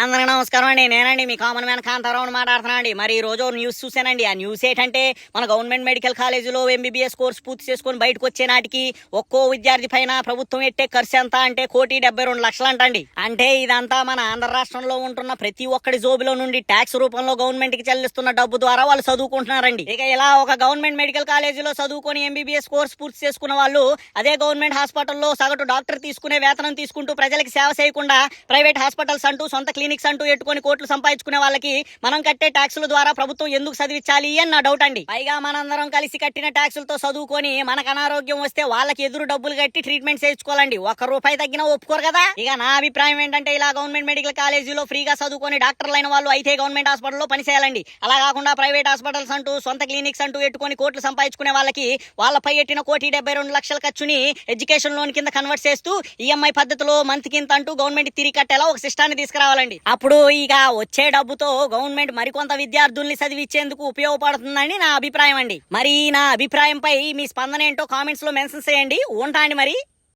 అందరికీ నమస్కారం అండి. నేనండి మీ కామన్ మ్యాన్ కాంతారావుని మాట్లాడుతున్నాను అండి. మరి ఈ రోజు న్యూస్ చూశానండి. ఆ న్యూస్ ఏంటంటే మన గవర్నమెంట్ మెడికల్ కాలేజీలో ఎంబీబీఎస్ కోర్స్ పూర్తి చేసుకుని బయటకు వచ్చే నాటికి ఒక్కో విద్యార్థి పైన ప్రభుత్వం ఎట్టే ఖర్చు ఎంత అంటే 1,72,00,000 అంటండి. అంటే ఇదంతా మన ఆంధ్ర రాష్ట్రంలో ఉంటున్న ప్రతి ఒక్కడి జోబులో నుండి ట్యాక్స్ రూపంలో గవర్నమెంట్ కి చెల్లిస్తున్న డబ్బు ద్వారా వాళ్ళు చదువుకుంటున్నారండి. ఇక ఇలా ఒక గవర్నమెంట్ మెడికల్ కాలేజీలో చదువుకొని ఎంబీబీఎస్ కోర్స్ పూర్తి చేసుకున్న వాళ్ళు అదే గవర్నమెంట్ హాస్పిటల్లో సగటు డాక్టర్ తీసుకునే వేతనం తీసుకుంటూ ప్రజలకు సేవ చేయకుండా ప్రైవేట్ హాస్పిటల్స్ అంటూ సొంత క్లినిక్స్ అంటూ ఎట్టుకొని కోట్లు సంపాదించుకునే వాళ్ళకి మనం కట్టే ట్యాక్సుల ద్వారా ప్రభుత్వం ఎందుకు చదివించాలి అని నా డౌట్ అండి. పైగా మనందరం కలిసి కట్టిన ట్యాక్సులతో చదువుకొని మనకు అనారోగ్యం వస్తే వాళ్ళకి ఎదురు డబ్బులు కట్టి ట్రీట్మెంట్ చేయించుకోవాలండి. ₹1 తగ్గినా ఒప్పుకోరు కదా. ఇక నా అభిప్రాయం ఏంటంటే ఇలా గవర్నమెంట్ మెడికల్ కాలేజీలో ఫ్రీగా చదువుకొని డాక్టర్లు అయిన వాళ్ళు అయితే గవర్నమెంట్ హాస్పిటల్లో పనిచేయాలండి. అలా కాకుండా ప్రైవేట్ హాస్పిటల్స్ అంటూ సొంత క్లినిక్స్ అంటూ ఎట్టుకొని కోట్లు సంపాదించుకునే వాళ్ళకి వాళ్ళపై ఎట్టిన ₹1,72,00,000 ఖర్చుని ఎడ్యుకేషన్ లోన్ కింద కన్వర్ట్ చేస్తూ ఈఎంఐ పద్ధతిలో మంత్ కింద అంటూ గవర్నమెంట్ తిరిగి కట్టేలా ఒక సిస్టాన్ని తీసుకురావాలండి. అప్పుడు ఇక వచ్చే డబ్బుతో గవర్నమెంట్ మరికొంత విద్యార్థుల్ని చదివించేందుకు ఉపయోగపడుతుందని నా అభిప్రాయం అండి. మరి నా అభిప్రాయంపై మీ స్పందన ఏంటో కామెంట్స్ లో మెన్షన్ చేయండి. ఉంటాండి మరి.